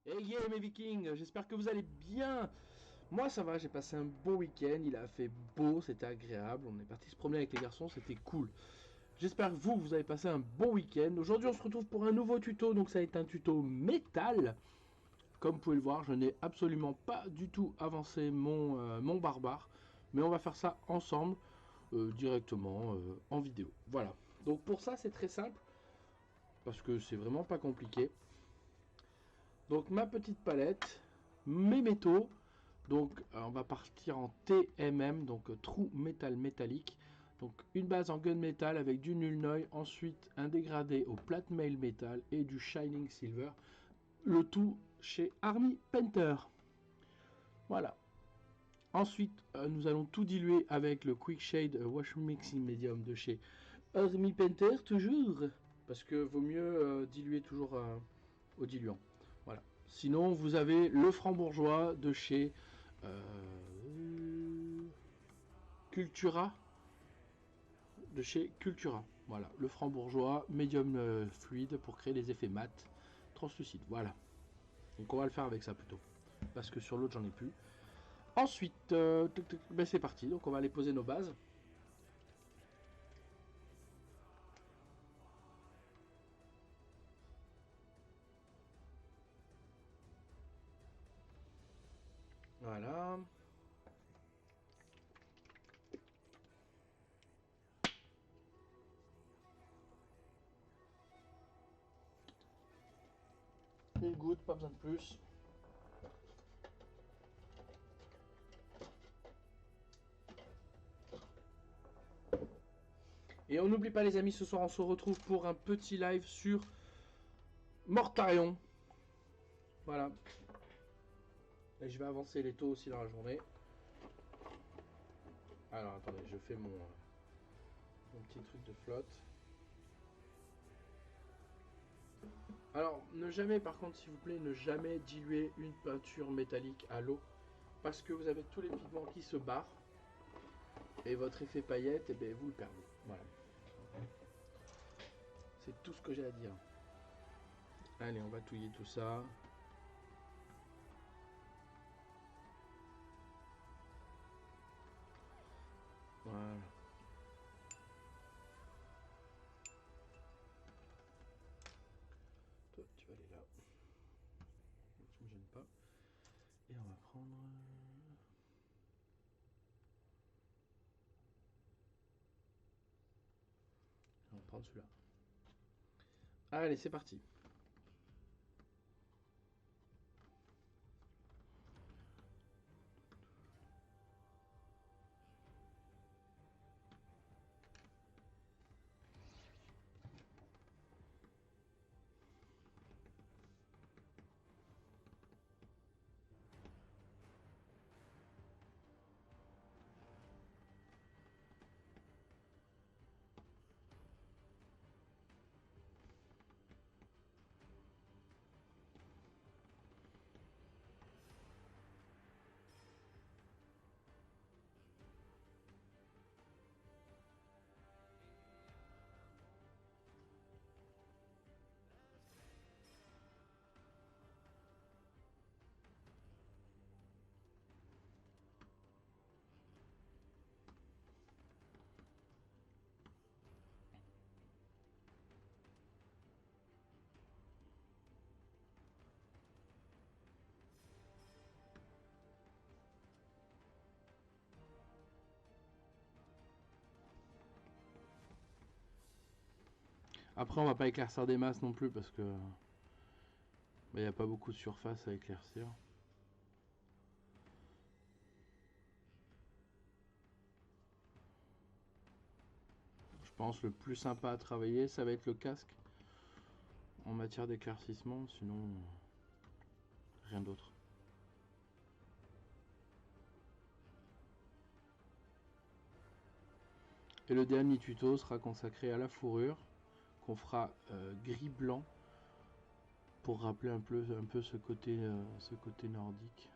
Hey yeah mes vikings, j'espère que vous allez bien. Moi ça va, j'ai passé un beau week-end, il a fait beau, c'était agréable, on est parti se promener avec les garçons, c'était cool. J'espère que vous avez passé un bon week-end. Aujourd'hui on se retrouve pour un nouveau tuto, donc ça va être un tuto métal. Comme vous pouvez le voir, je n'ai absolument pas du tout avancé mon barbare, mais on va faire ça ensemble, directement en vidéo. Voilà, donc pour ça c'est très simple, parce que c'est vraiment pas compliqué. Donc ma petite palette, mes métaux. Donc on va partir en TMM, donc True Metal métallique. Donc une base en gunmetal avec du Nulnoy, ensuite un dégradé au plate mail metal et du Shining Silver. Le tout chez Army Painter. Voilà. Ensuite, nous allons tout diluer avec le Quick Shade Wash Mixing Medium de chez Army Painter, toujours. Parce que vaut mieux diluer toujours au diluant. Voilà. Sinon, vous avez le Franc-Bourgeois de chez Cultura. De chez Cultura. Voilà. Le Franc-Bourgeois, médium fluide pour créer les effets mat, translucides. Voilà. Donc on va le faire avec ça plutôt. Parce que sur l'autre, j'en ai plus. Ensuite, ben c'est parti. Donc on va aller poser nos bases. Voilà. Une goutte, pas besoin de plus. Et on n'oublie pas les amis, ce soir on se retrouve pour un petit live sur Mortarion. Voilà. Et je vais avancer les taux aussi dans la journée. Alors attendez, je fais mon petit truc de flotte. Alors ne jamais par contre s'il vous plaît, ne jamais diluer une peinture métallique à l'eau. Parce que vous avez tous les pigments qui se barrent. Et votre effet paillette, eh bien, vous le perdez. Voilà. C'est tout ce que j'ai à dire. Allez, on va touiller tout ça. Voilà. Toi, tu vas aller là. Tu me gênes pas. Et on va prendre... On va prendre celui-là. Allez, c'est parti. Après, on va pas éclaircir des masses non plus parce que il n'y a pas beaucoup de surface à éclaircir. Je pense le plus sympa à travailler, ça va être le casque en matière d'éclaircissement, sinon rien d'autre. Et le dernier tuto sera consacré à la fourrure, qu'on fera gris-blanc pour rappeler un peu ce côté nordique.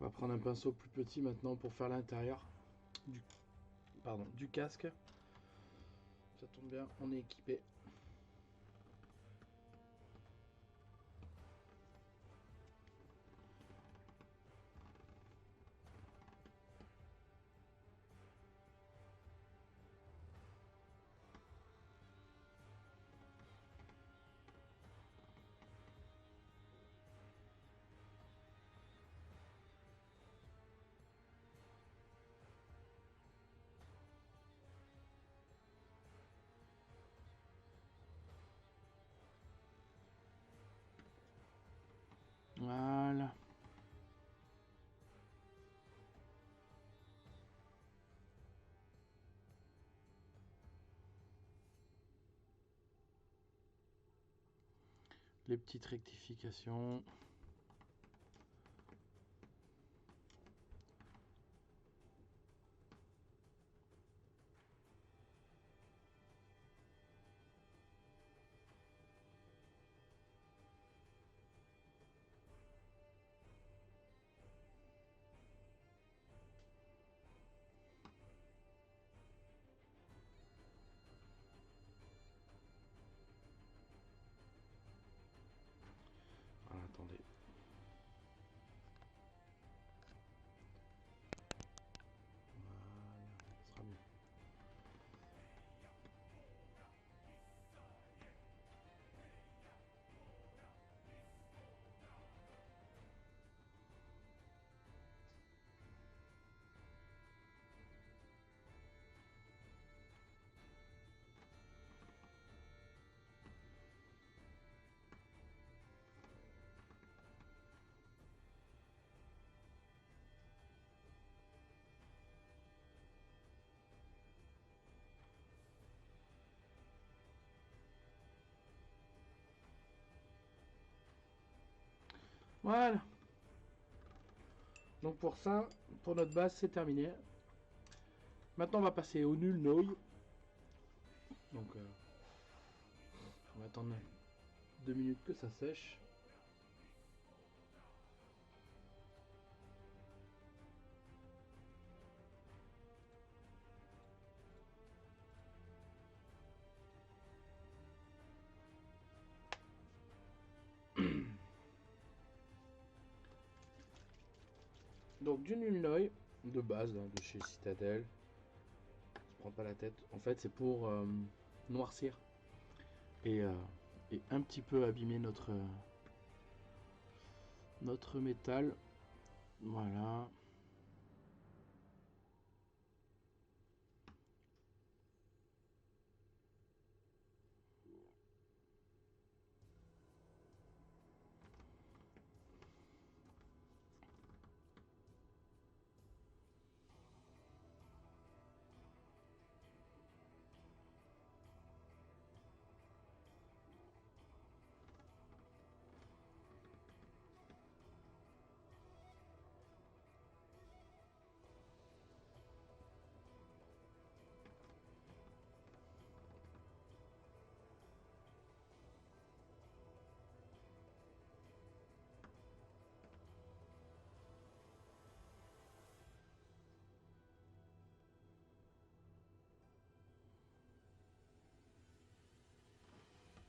On va prendre un pinceau plus petit maintenant pour faire l'intérieur du, du casque. Ça tombe bien, on est équipé. Voilà. Les petites rectifications. Voilà, attendez. Voilà, ça sera bien. Voilà. Donc pour ça, pour notre base, c'est terminé. Maintenant, on va passer au nul noise. Donc, on va attendre 2 minutes que ça sèche. Donc du nul noise de base hein, de chez Citadel. Je prends pas la tête. En fait, c'est pour noircir et, et un petit peu abîmer notre métal. Voilà.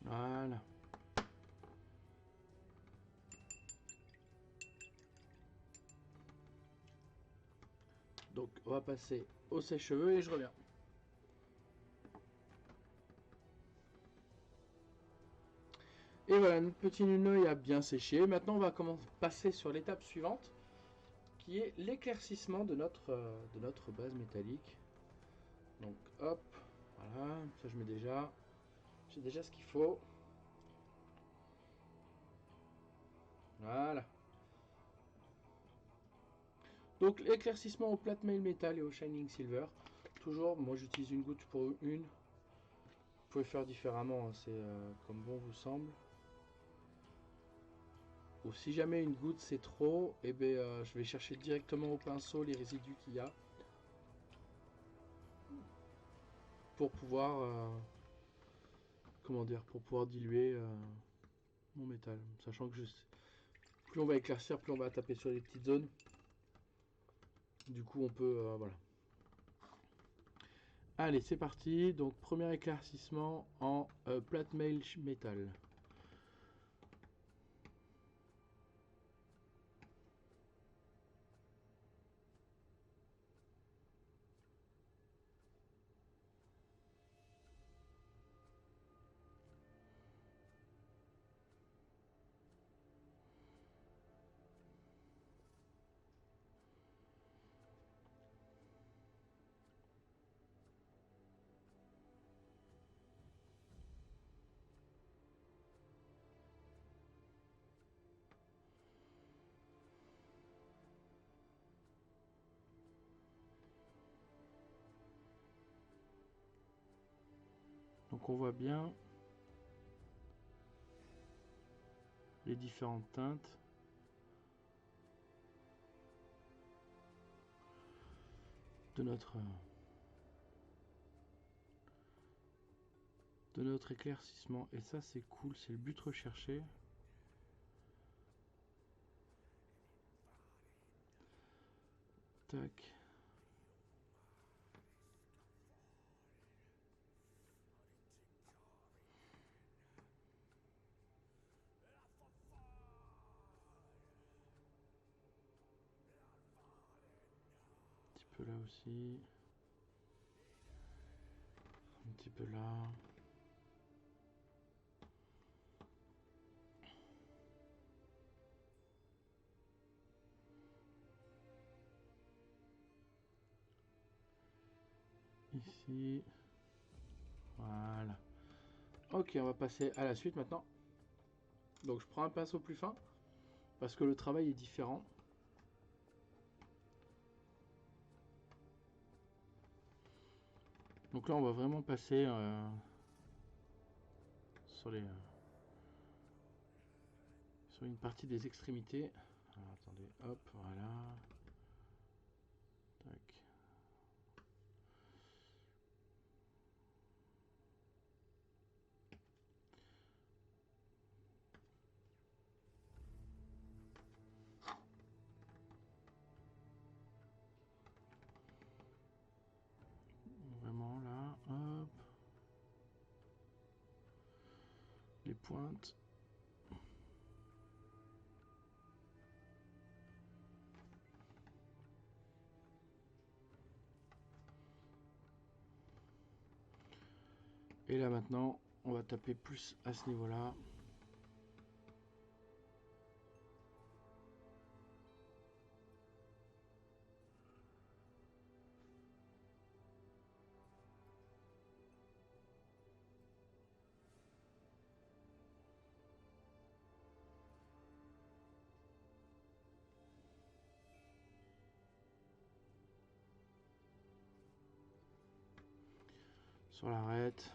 Voilà. Donc on va passer au sèche-cheveux et je reviens. Et voilà, notre petit nul noise a bien séché. Maintenant, on va passer sur l'étape suivante, qui est l'éclaircissement de notre base métallique. Donc hop, voilà, ça je mets déjà. J'ai déjà ce qu'il faut. Voilà. Donc l'éclaircissement au plate mail métal et au shining silver. Toujours, moi j'utilise une goutte pour une. Vous pouvez faire différemment, hein, c'est comme bon vous semble. Ou si jamais une goutte c'est trop, et ben je vais chercher directement au pinceau les résidus qu'il y a. Pour pouvoir comment dire, pour pouvoir diluer mon métal. Sachant que plus on va éclaircir, plus on va taper sur les petites zones. Du coup, on peut... voilà. Allez, c'est parti. Donc, premier éclaircissement en plate mail métal. Donc on voit bien les différentes teintes. De notre éclaircissement. Et ça c'est cool, c'est le but recherché. Tac. Un petit peu là aussi. Un petit peu là. Ici. Voilà. Ok, on va passer à la suite maintenant. Donc je prends un pinceau plus fin parce que le travail est différent. Donc là on va vraiment passer sur une partie des extrémités. Alors, attendez, hop, voilà. Tac. Vraiment là, hop. Les pointes. Et là maintenant, on va taper plus à ce niveau-là. Sur l'arête.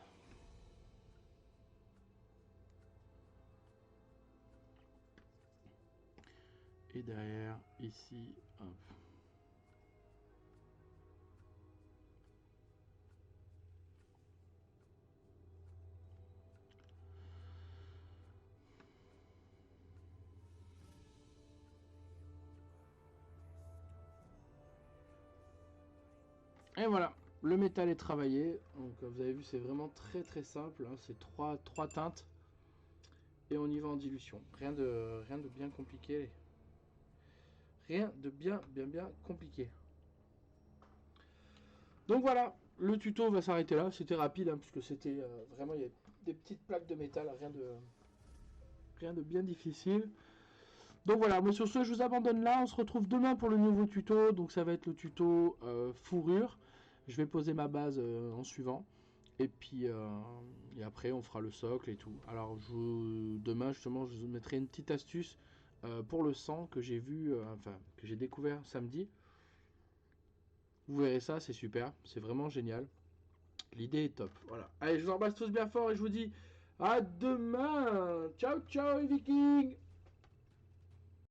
Et derrière, ici, hop. Et voilà, le métal est travaillé. Donc vous avez vu, c'est vraiment très simple. Hein. C'est trois teintes. Et on y va en dilution. Rien de bien compliqué. Rien de bien compliqué. Donc voilà, le tuto va s'arrêter là. C'était rapide, hein, puisque c'était vraiment, il y a des petites plaques de métal. Rien de bien difficile. Donc voilà, moi sur ce, je vous abandonne là. On se retrouve demain pour le nouveau tuto. Donc ça va être le tuto fourrure. Je vais poser ma base en suivant. Et puis et après on fera le socle et tout. Alors demain justement je vous mettrai une petite astuce pour le sang que j'ai vu, enfin que j'ai découvert samedi. Vous verrez ça, c'est super, c'est vraiment génial. L'idée est top. Voilà. Allez, je vous embrasse tous bien fort et je vous dis à demain. Ciao ciao les Vikings.